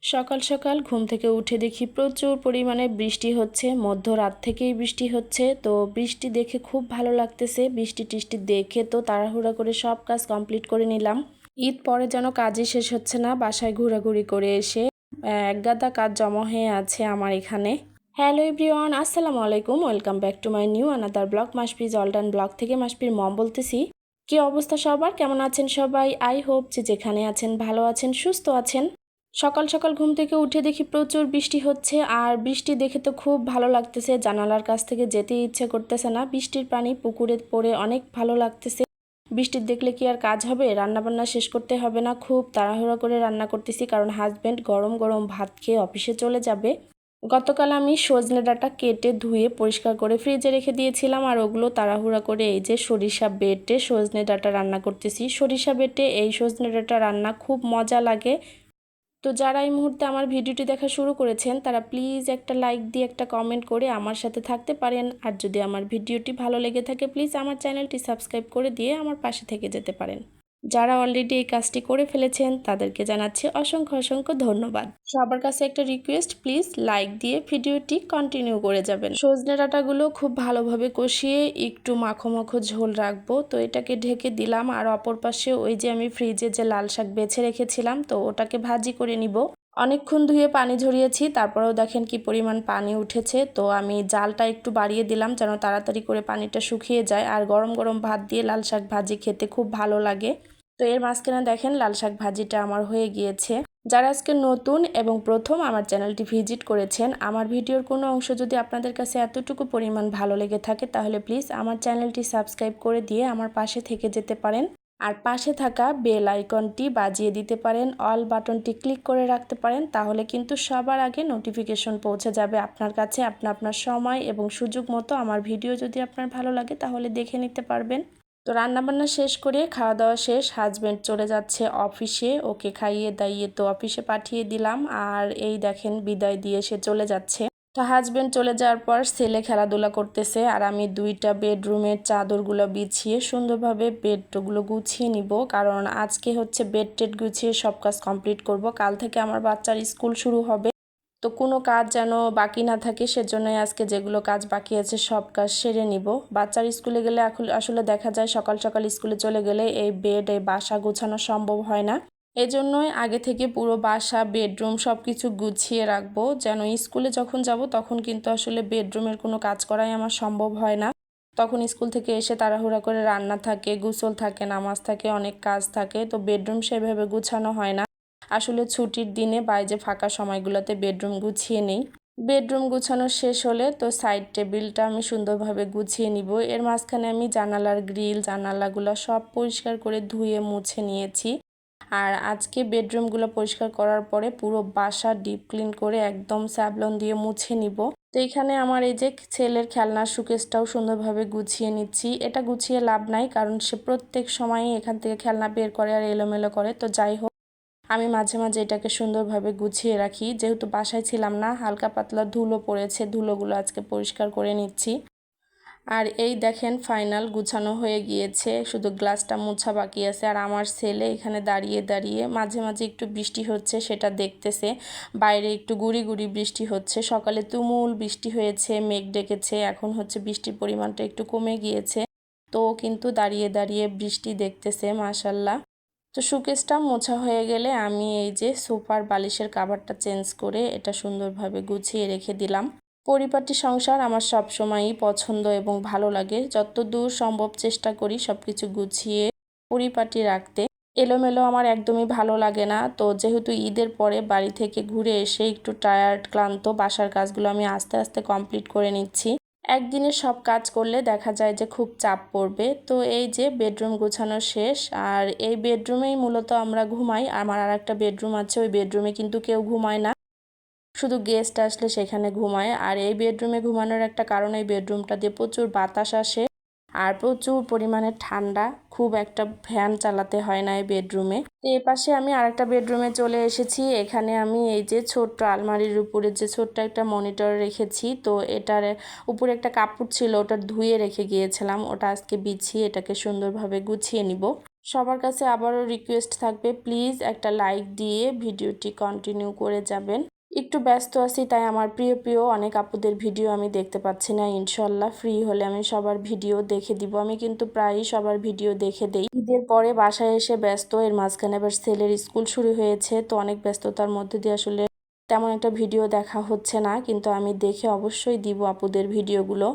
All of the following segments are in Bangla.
সকাল সকাল ঘুম থেকে উঠে দেখি প্রচুর পরিমাণে বৃষ্টি হচ্ছে, মধ্যরাত থেকেই বৃষ্টি হচ্ছে। তো বৃষ্টি দেখে খুব ভালো লাগতেছে। বৃষ্টি টিষ্টি দেখে তো তাড়াহুড়া করে সব কাজ কমপ্লিট করে নিলাম। ঈদ পরে যেন কাজই শেষ হচ্ছে না, বাসায় ঘোরাঘুরি করে এসে একগাদা কাজ জমা হয়ে আছে আমার এখানে। হ্যালো এভরিওয়ান, আসসালামু আলাইকুম, welcome back to my new another blog. মাসপিস অলডান ব্লগ থেকে মাসপির মম বলতেছি। কি অবস্থা সবার, কেমন আছেন সবাই? আই হোপ যে যেখানে আছেন ভালো আছেন, সুস্থ আছেন। সকাল সকাল ঘুম থেকে উঠে দেখি প্রচুর বৃষ্টি হচ্ছে, আর বৃষ্টি দেখে তো খুব ভালো লাগতেছে। জানালার কাছ থেকে যেতে ইচ্ছে করতেছে না। বৃষ্টির পানি পুকুরে পড়ে অনেক ভালো লাগতেছে। বৃষ্টির দেখলে কি আর কাজ হবে? রান্নাবান্না শেষ করতে হবে না। খুব তাড়াহুড়া করে রান্না করতেছি, কারণ হাজব্যান্ড গরম গরম ভাত খেয়ে অফিসে চলে যাবে। গতকাল আমি সজনে ডাঁটা কেটে ধুয়ে পরিষ্কার করে ফ্রিজে রেখে দিয়েছিলাম, আর ওগুলো তাড়াহুড়া করে এই যে সরিষা বেটে সজনে ডাঁটা রান্না করতেছি। সরিষা বেটে এই সজনে ডাঁটা রান্না খুব মজা লাগে। তো যারা এই মুহূর্তে আমার ভিডিওটি দেখা শুরু করেছেন, তারা প্লিজ একটা লাইক দিয়ে একটা কমেন্ট করে আমার সাথে থাকতে পারেন। আর যদি আমার ভিডিওটি ভালো লেগে থাকে, প্লিজ আমার চ্যানেলটি সাবস্ক্রাইব করে দিয়ে আমার পাশে থেকে যেতে পারেন। যারা অলরেডি এই কাজটি করে ফেলেছেন তাদেরকে জানাচ্ছি অসংখ্য অসংখ্য ধন্যবাদ। সবার কাছে একটা রিকোয়েস্ট, প্লিজ লাইক দিয়ে ভিডিওটি কন্টিনিউ করে যাবেন। সজনে ডাঁটাগুলো খুব ভালোভাবে কষিয়ে একটু মাখো মাখো ঝোল রাখবো। তো এটাকে ঢেকে দিলাম, আর অপর পাশে ওই যে আমি ফ্রিজে যে লাল শাক বেছে রেখেছিলাম, তো ওটাকে ভাজি করে নিব। অনেকক্ষণ ধুয়ে পানি ঝরিয়েছি, তারপরেও দেখেন কি পরিমাণ পানি উঠেছে। তো আমি জালটা একটু বাড়িয়ে দিলাম যেন তাড়াতাড়ি করে পানিটা শুকিয়ে যায়। আর গরম গরম ভাত দিয়ে লাল শাক ভাজি খেতে খুব ভালো লাগে। তো এর মাঝখানে দেখেন লাল শাক ভাজিটা আমার হয়ে গিয়েছে। যারা আজকে নতুন এবং প্রথম আমার চ্যানেলটি ভিজিট করেছেন, আমার ভিডিওর কোনো অংশ যদি আপনাদের কাছে এতটুকু পরিমাণ ভালো লেগে থাকে, তাহলে প্লিজ আমার চ্যানেলটি সাবস্ক্রাইব করে দিয়ে আমার পাশে থেকে যেতে পারেন। আর পাশে থাকা বেল আইকনটি বাজিয়ে দিতে পারেন, অল বাটনটি ক্লিক করে রাখতে পারেন। তাহলে কিন্তু সবার আগে নোটিফিকেশন পৌঁছে যাবে আপনার কাছে। আপনার সময় এবং সুযোগ মতো আমার ভিডিও যদি আপনার ভালো লাগে তাহলে দেখে নিতে পারবেন। তো রান্নাবান্না শেষ করে খাওয়া দাওয়া শেষ, হাজব্যান্ড চলে যাচ্ছে অফিসে। ওকে খাইয়ে দাইয়ে তো অফিসে পাঠিয়ে দিলাম, আর এই দেখেন বিদায় দিয়ে সে চলে যাচ্ছে। তো হাজব্যান্ড চলে যাওয়ার পর ছেলে খেলাধুলা করতেছে, আর আমি দুইটা বেডরুমের চাদরগুলো বিছিয়ে সুন্দরভাবে বেডগুলো গুছিয়ে নিব। কারণ আজকে হচ্ছে বেড টেড গুছিয়ে সব কাজ কমপ্লিট করব। কাল থেকে আমার বাচ্চার স্কুল শুরু হবে, তো কোনো কাজ যেন বাকি না থাকে, সেজন্যই আজকে যেগুলো কাজ বাকি আছে সব কাজ সেরে নিব। বাচ্চার স্কুলে গেলে আসলে দেখা যায় সকাল সকাল স্কুলে চলে গেলে এই বেড এই বাসা গোছানো সম্ভব হয় না। এজন্যই আগে থেকে পুরো বাসা বেডরুম সব কিছু গুছিয়ে রাখবো, যেন স্কুলে যখন যাব তখন কিন্তু আসলে বেডরুমের কোনো কাজ করাই আমার সম্ভব হয় না। তখন স্কুল থেকে এসে তাড়াহুড়া করে রান্না থাকে, গোসল থাকে, নামাজ থাকে, অনেক কাজ থাকে। তো বেডরুম সেভাবে গুছানো হয় না। আসলে ছুটির দিনে বা যে ফাঁকা সময়গুলোতে বেডরুম গুছিয়ে নেই। বেডরুম গুছানো শেষ হলে তো সাইড টেবিলটা আমি সুন্দরভাবে গুছিয়ে নিব। এর মাঝখানে আমি জানালার গ্রিল জানালাগুলো সব পরিষ্কার করে ধুয়ে মুছে নিয়েছি। আর আজকে বেডরুমগুলো পরিষ্কার করার পরে পুরো বাসা ডিপ ক্লিন করে একদম স্যাভলন দিয়ে মুছে নিব। তো এখানে আমার এই যে ছেলের খেলনার শোকেসটাও সুন্দরভাবে গুছিয়ে নিচ্ছি। এটা গুছিয়ে লাভ নাই, কারণ সে প্রত্যেক সময়ই এখান থেকে খেলনা বের করে আর এলোমেলো করে। তো যাই হোক, আমি মাঝে মাঝে এটাকে সুন্দরভাবে গুছিয়ে রাখি। যেহেতু বাসায় ছিলাম না, হালকা পাতলা ধুলো পড়েছে, ধুলোগুলো আজকে পরিষ্কার করে নিচ্ছি। আর এই দেখেন ফাইনাল গুছানো হয়ে গিয়েছে, শুধু গ্লাসটা মোছা বাকি আছে। আর আমার ছেলে এখানে দাঁড়িয়ে দাঁড়িয়ে মাঝে মাঝে একটু বৃষ্টি হচ্ছে সেটা দেখতেছে। বাইরে একটু গুড়ি গুড়ি বৃষ্টি হচ্ছে, সকালে তুমুল বৃষ্টি হয়েছে, মেঘ ডেকেছে, এখন হচ্ছে বৃষ্টির পরিমাণটা একটু কমে গিয়েছে। তো কিন্তু দাঁড়িয়ে দাঁড়িয়ে বৃষ্টি দেখতেছে, মাশাল্লাহ। তো শোকেসটা মোছা হয়ে গেলে আমি এই যে সোফার বালিশের কাভারটা চেঞ্জ করে এটা সুন্দরভাবে গুছিয়ে রেখে দিলাম। পরিপাটি সংসার আমার সব সময়ই পছন্দ এবং ভালো লাগে। যতদূর সম্ভব চেষ্টা করি সবকিছু গুছিয়ে পরিপাটি রাখতে। এলোমেলো আমার একদমই ভালো লাগে না। তো যেহেতু ঈদের পরে বাড়ি থেকে ঘুরে এসে একটু টায়ার্ড ক্লান্ত, বাসার কাজগুলো আমি আস্তে আস্তে কমপ্লিট করে নিচ্ছি। একদিনে সব কাজ করলে দেখা যায় যে খুব চাপ পড়বে। তো এই যে বেডরুম গোছানো শেষ, আর এই বেডরুমেই মূলত আমরা ঘুমাই। আমার আর একটা বেডরুম আছে, ওই বেডরুমে কিন্তু কেউ ঘুমায় না, শুধু গেস্ট আসলে সেখানে ঘুমায়। আর এই বেডরুমে ঘুমানোর একটা কারণ, এই বেডরুমটা দিয়ে প্রচুর বাতাস আসে আর প্রচুর পরিমাণে ঠান্ডা, খুব একটা ফ্যান চালাতে হয় না এই বেডরুমে। তো এ পাশে আমি আরেকটা বেডরুমে চলে এসেছি। এখানে আমি এই যে ছোট্ট আলমারির উপরে যে ছোট্ট একটা মনিটর রেখেছি, তো এটার উপরে একটা কাপড় ছিল, ওটা ধুয়ে রেখে গিয়েছিলাম, ওটা আজকে বিছিয়ে এটাকে সুন্দরভাবে গুছিয়ে নিব। সবার কাছে আবারও রিকোয়েস্ট থাকবে, প্লিজ একটা লাইক দিয়ে ভিডিওটি কন্টিনিউ করে যাবেন। একটু ব্যস্ত আছি, তাই আমার প্রিয় প্রিয় অনেক আপুদের ভিডিও আমি দেখতে পাচ্ছি না। ইনশাল্লাহ ফ্রি হলে আমি সবার ভিডিও দেখে দিব। আমি কিন্তু প্রায়ই সবার ভিডিও দেখে দেই। ঈদের পরে বাসায় এসে ব্যস্ত, এর মাঝখানে আবার ছেলের স্কুল শুরু হয়েছে, তো অনেক ব্যস্ততার মধ্যে দিয়ে আসলে তেমন একটা ভিডিও দেখা হচ্ছে না, কিন্তু আমি দেখে অবশ্যই দিব আপুদের ভিডিওগুলো।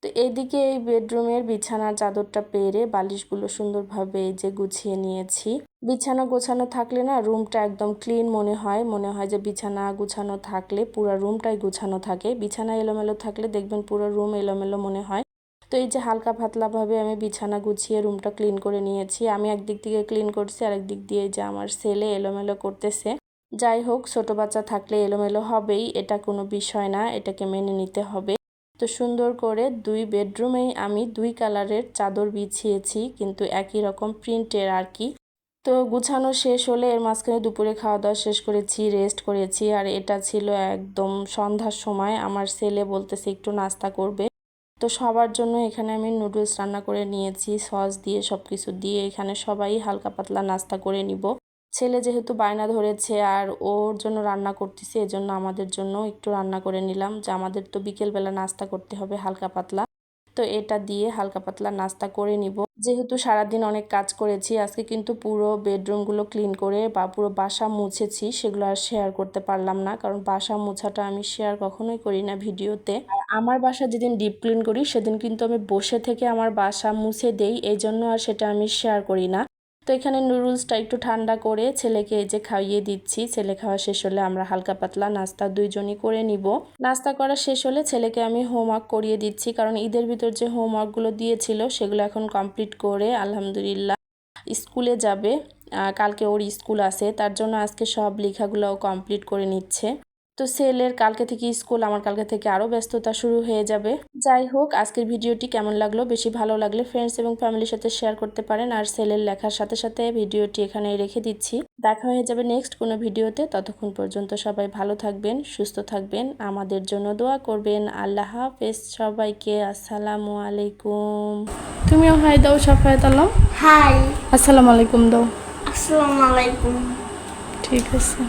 তো এইদিকে এই বেডরুমের বিছানার চাদরটা পেরে বালিশগুলো সুন্দরভাবে এই যে গুছিয়ে নিয়েছি। বিছানা গোছানো থাকলে না রুমটা একদম ক্লিন মনে হয় যে বিছানা গুছানো থাকলে পুরো রুমটাই গুছানো থাকে। বিছানা এলোমেলো থাকলে দেখবেন পুরো রুম এলোমেলো মনে হয়। তো এই যে হালকা পাতলাভাবে আমি বিছানা গুছিয়ে রুমটা ক্লিন করে নিয়েছি। আমি একদিক থেকে ক্লিন করছি, আর একদিক দিয়ে যে আমার ছেলে এলোমেলো করতেছে। যাই হোক, ছোট বাচ্চা থাকলে এলোমেলো হবেই, এটা কোনো বিষয় না, এটাকে মেনে নিতে হবে। তো সুন্দর করে দুই বেডরুমেই আমি দুই কালারের চাদর বিছিয়েছি, কিন্তু একই রকম প্রিন্টের আর কি। তো গুছানো শেষ হলে এর মাঝখানে দুপুরে খাওয়া দাওয়া শেষ করেছি, রেস্ট করেছি। আর এটা ছিল একদম সন্ধ্যার সময়, আমার ছেলে বলতেছে একটু নাস্তা করবে। তো সবার জন্য এখানে আমি নুডলস রান্না করে নিয়েছি, সস দিয়ে সব কিছু দিয়ে। এখানে সবাই হালকা পাতলা নাস্তা করে নিব। ছেলে যেহেতু বায়না ধরেছে আর ওর জন্য রান্না করতেছি, এজন্য আমাদের জন্য একটু রান্না করে নিলাম, যে আমাদের তো বিকেলবেলা নাস্তা করতে হবে হালকা পাতলা। তো এটা দিয়ে হালকা পাতলা নাস্তা করে নিব। যেহেতু সারাদিন অনেক কাজ করেছি, আজকে কিন্তু পুরো বেডরুমগুলো ক্লিন করে বা পুরো বাসা মুছেছি, সেগুলো আর শেয়ার করতে পারলাম না, কারণ বাসা মোছাটা আমি শেয়ার কখনোই করি না ভিডিওতে। আর আমার বাসা যেদিন ডিপ ক্লিন করি সেদিন কিন্তু আমি বসে থেকে আমার বাসা মুছে দেই, এই জন্য আর সেটা আমি শেয়ার করি না। তো এখানে নুডলসটা একটু ঠান্ডা করে ছেলেকে এই যে খাইয়ে দিচ্ছি। ছেলে খাওয়া শেষ হলে আমরা হালকা পাতলা নাস্তা দুইজনই করে নিব। নাস্তা করা শেষ হলে ছেলেকে আমি হোমওয়ার্ক করিয়ে দিচ্ছি, কারণ ঈদের ভিতর যে হোমওয়ার্কগুলো দিয়েছিল সেগুলো এখন কমপ্লিট করে আলহামদুলিল্লাহ স্কুলে যাবে। কালকে ওর স্কুল আছে, তার জন্য আজকে সব লেখাগুলোও কমপ্লিট করে নিচ্ছে। তো ছেলের কালকে থেকে স্কুল, আমার কালকে থেকে আরও ব্যস্ততা শুরু হয়ে যাবে। যাই হোক, আজকের ভিডিওটি কেমন লাগলো, বেশি ভালো লাগলে ফ্রেন্ডস এবং ফ্যামিলির সাথে শেয়ার করতে পারেন। আর ছেলের লেখার সাথে সাথে ভিডিওটি এখানে রেখে দিচ্ছি। দেখা হয়ে যাবে নেক্সট কোনো ভিডিওতে। ততক্ষণ পর্যন্ত সবাই ভালো থাকবেন, সুস্থ থাকবেন, আমাদের জন্য দোয়া করবেন। আল্লাহ হাফেজ সবাইকে। আসসালামু আলাইকুম। তুমিও হাই দাও সাফায়াত আলম। হাই, আসসালামু আলাইকুম দাও। আসসালামু আলাইকুম। ঠিক আছে।